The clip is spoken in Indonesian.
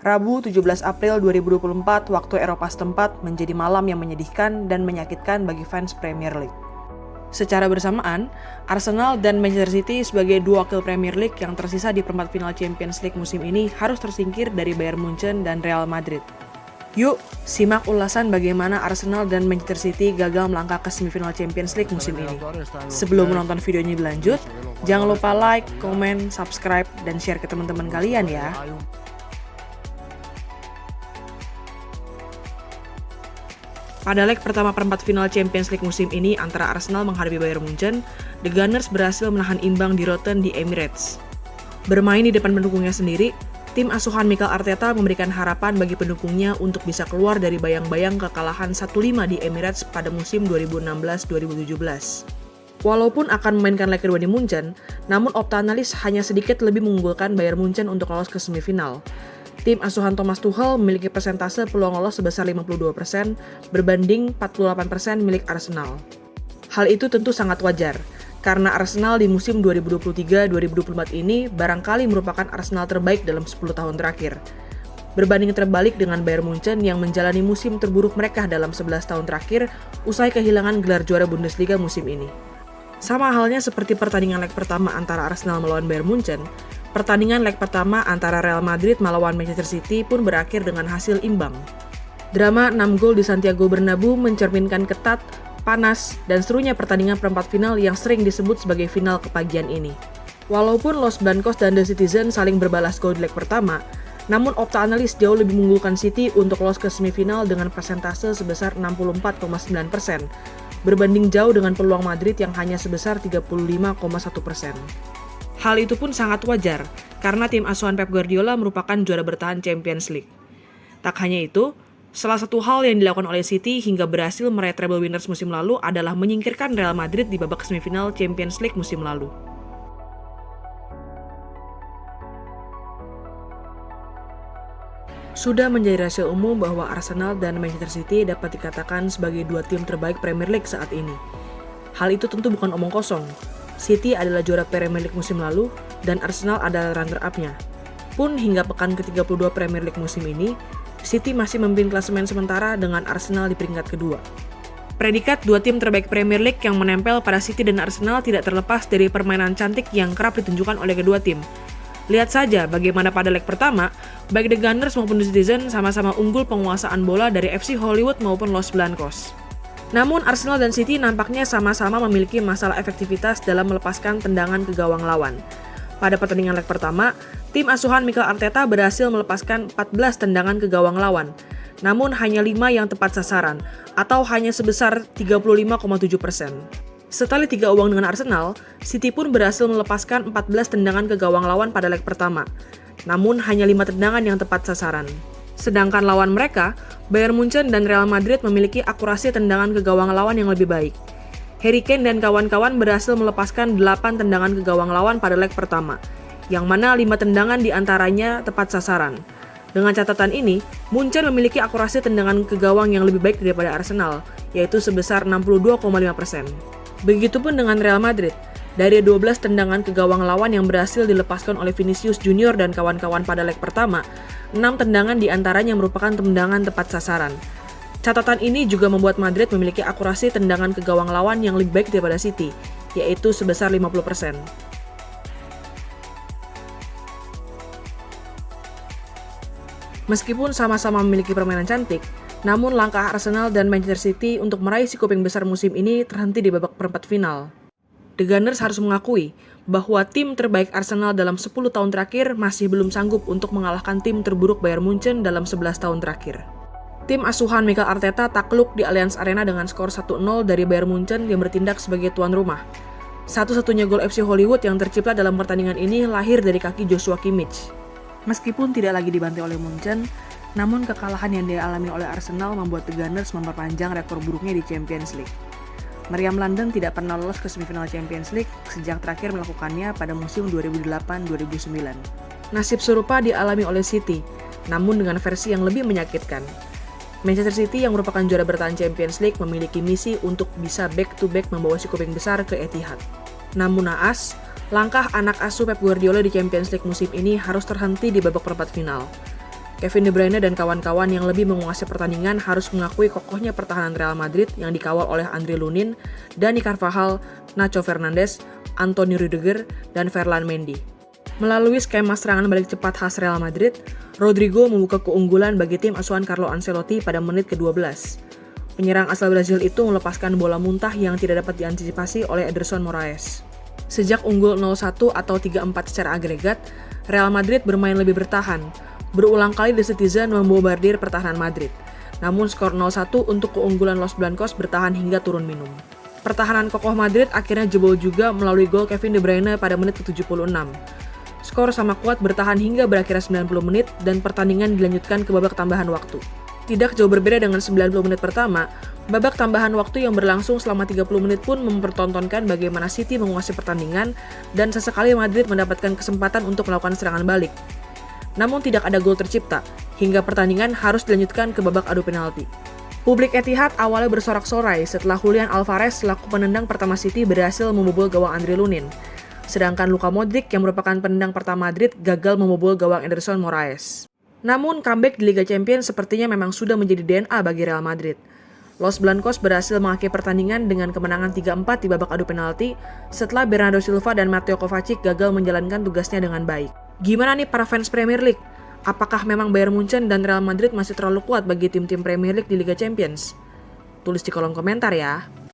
Rabu 17 April 2024 waktu Eropa setempat menjadi malam yang menyedihkan dan menyakitkan bagi fans Premier League. Secara bersamaan, Arsenal dan Manchester City sebagai dua wakil Premier League yang tersisa di perempat final Champions League musim ini harus tersingkir dari Bayern Munchen dan Real Madrid. Yuk, simak ulasan bagaimana Arsenal dan Manchester City gagal melangkah ke semifinal Champions League musim ini. Sebelum menonton videonya berlanjut, jangan lupa like, komen, subscribe, dan share ke teman-teman kalian ya. Pada leg pertama perempat final Champions League musim ini antara Arsenal menghadapi Bayern Munchen, The Gunners berhasil menahan imbang di Rotten di Emirates. Bermain di depan pendukungnya sendiri, tim asuhan Mikel Arteta memberikan harapan bagi pendukungnya untuk bisa keluar dari bayang-bayang kekalahan 1-5 di Emirates pada musim 2016-2017. Walaupun akan memainkan leg kedua di Munchen, namun opta-analis hanya sedikit lebih mengunggulkan Bayern Munchen untuk lolos ke semifinal. Tim asuhan Thomas Tuchel memiliki persentase peluang lolos sebesar 52% berbanding 48% milik Arsenal. Hal itu tentu sangat wajar, karena Arsenal di musim 2023-2024 ini barangkali merupakan Arsenal terbaik dalam 10 tahun terakhir. Berbanding terbalik dengan Bayern Munchen yang menjalani musim terburuk mereka dalam 11 tahun terakhir usai kehilangan gelar juara Bundesliga musim ini. Sama halnya seperti pertandingan leg pertama antara Arsenal melawan Bayern Munchen, pertandingan leg pertama antara Real Madrid melawan Manchester City pun berakhir dengan hasil imbang. Drama 6 gol di Santiago Bernabeu mencerminkan ketat, panas, dan serunya pertandingan perempat final yang sering disebut sebagai final kepagian ini. Walaupun Los Blancos dan The Citizen saling berbalas gol di leg pertama, namun opta analis jauh lebih mengunggulkan City untuk lolos ke semifinal dengan persentase sebesar 64,9%, berbanding jauh dengan peluang Madrid yang hanya sebesar 35,1%. Hal itu pun sangat wajar, karena tim asuhan Pep Guardiola merupakan juara bertahan Champions League. Tak hanya itu, salah satu hal yang dilakukan oleh City hingga berhasil meraih treble winners musim lalu adalah menyingkirkan Real Madrid di babak semifinal Champions League musim lalu. Sudah menjadi rahasia umum bahwa Arsenal dan Manchester City dapat dikatakan sebagai dua tim terbaik Premier League saat ini. Hal itu tentu bukan omong kosong. City adalah juara Premier League musim lalu dan Arsenal adalah runner-up-nya. Pun hingga pekan ke-32 Premier League musim ini, City masih memimpin klasemen sementara dengan Arsenal di peringkat kedua. Predikat dua tim terbaik Premier League yang menempel pada City dan Arsenal tidak terlepas dari permainan cantik yang kerap ditunjukkan oleh kedua tim. Lihat saja bagaimana pada leg pertama, baik The Gunners maupun The Citizen sama-sama unggul penguasaan bola dari FC Hollywood maupun Los Blancos. Namun Arsenal dan City nampaknya sama-sama memiliki masalah efektivitas dalam melepaskan tendangan ke gawang lawan. Pada pertandingan leg pertama, tim asuhan Mikel Arteta berhasil melepaskan 14 tendangan ke gawang lawan, namun hanya 5 yang tepat sasaran, atau hanya sebesar 35,7%. Setelah 3 uang dengan Arsenal, City pun berhasil melepaskan 14 tendangan ke gawang lawan pada leg pertama, namun hanya 5 tendangan yang tepat sasaran. Sedangkan lawan mereka, Bayern Munchen dan Real Madrid memiliki akurasi tendangan ke gawang lawan yang lebih baik. Harry Kane dan kawan-kawan berhasil melepaskan 8 tendangan ke gawang lawan pada leg pertama, yang mana 5 tendangan diantaranya tepat sasaran. Dengan catatan ini, Munchen memiliki akurasi tendangan ke gawang yang lebih baik daripada Arsenal, yaitu sebesar 62,5%. Begitupun dengan Real Madrid. Dari 12 tendangan ke gawang lawan yang berhasil dilepaskan oleh Vinicius Junior dan kawan-kawan pada leg pertama, 6 tendangan diantaranya merupakan tendangan tepat sasaran. Catatan ini juga membuat Madrid memiliki akurasi tendangan ke gawang lawan yang lebih baik daripada City, yaitu sebesar 50%. Meskipun sama-sama memiliki permainan cantik, namun langkah Arsenal dan Manchester City untuk meraih si kuping besar musim ini terhenti di babak perempat final. The Gunners harus mengakui bahwa tim terbaik Arsenal dalam 10 tahun terakhir masih belum sanggup untuk mengalahkan tim terburuk Bayern Munchen dalam 11 tahun terakhir. Tim asuhan Mikel Arteta takluk di Allianz Arena dengan skor 1-0 dari Bayern Munchen yang bertindak sebagai tuan rumah. Satu-satunya gol FC Hollywood yang tercipta dalam pertandingan ini lahir dari kaki Joshua Kimmich. Meskipun tidak lagi dibantai oleh Munchen, namun kekalahan yang dialami oleh Arsenal membuat The Gunners memperpanjang rekor buruknya di Champions League. Meriam London tidak pernah lolos ke semifinal Champions League sejak terakhir melakukannya pada musim 2008-2009. Nasib serupa dialami oleh City, namun dengan versi yang lebih menyakitkan. Manchester City yang merupakan juara bertahan Champions League memiliki misi untuk bisa back-to-back membawa si kuping besar ke Etihad. Namun naas, langkah anak asuh Pep Guardiola di Champions League musim ini harus terhenti di babak perempat final. Kevin De Bruyne dan kawan-kawan yang lebih menguasai pertandingan harus mengakui kokohnya pertahanan Real Madrid yang dikawal oleh Andre Lunin, Dani Carvajal, Nacho Fernandes, Antonio Rudiger, dan Ferland Mendy. Melalui skema serangan balik cepat khas Real Madrid, Rodrigo membuka keunggulan bagi tim asuhan Carlo Ancelotti pada menit ke-12. Penyerang asal Brazil itu melepaskan bola muntah yang tidak dapat diantisipasi oleh Ederson Moraes. Sejak unggul 0-1 atau 3-4 secara agregat, Real Madrid bermain lebih bertahan. Berulang kali The Citizen membombardir pertahanan Madrid. Namun skor 0-1 untuk keunggulan Los Blancos bertahan hingga turun minum. Pertahanan kokoh Madrid akhirnya jebol juga melalui gol Kevin De Bruyne pada menit ke-76. Skor sama kuat bertahan hingga berakhirnya 90 menit dan pertandingan dilanjutkan ke babak tambahan waktu. Tidak jauh berbeda dengan 90 menit pertama, babak tambahan waktu yang berlangsung selama 30 menit pun mempertontonkan bagaimana City menguasai pertandingan dan sesekali Madrid mendapatkan kesempatan untuk melakukan serangan balik. Namun tidak ada gol tercipta, hingga pertandingan harus dilanjutkan ke babak adu penalti. Publik Etihad awalnya bersorak-sorai setelah Julian Alvarez selaku penendang pertama City berhasil membobol gawang Andre Lunin. Sedangkan Luka Modric yang merupakan penendang pertama Madrid gagal membobol gawang Ederson Moraes. Namun comeback di Liga Champions sepertinya memang sudah menjadi DNA bagi Real Madrid. Los Blancos berhasil mengakhiri pertandingan dengan kemenangan 3-4 di babak adu penalti setelah Bernardo Silva dan Mateo Kovacic gagal menjalankan tugasnya dengan baik. Gimana nih para fans Premier League? Apakah memang Bayern Munchen dan Real Madrid masih terlalu kuat bagi tim-tim Premier League di Liga Champions? Tulis di kolom komentar ya.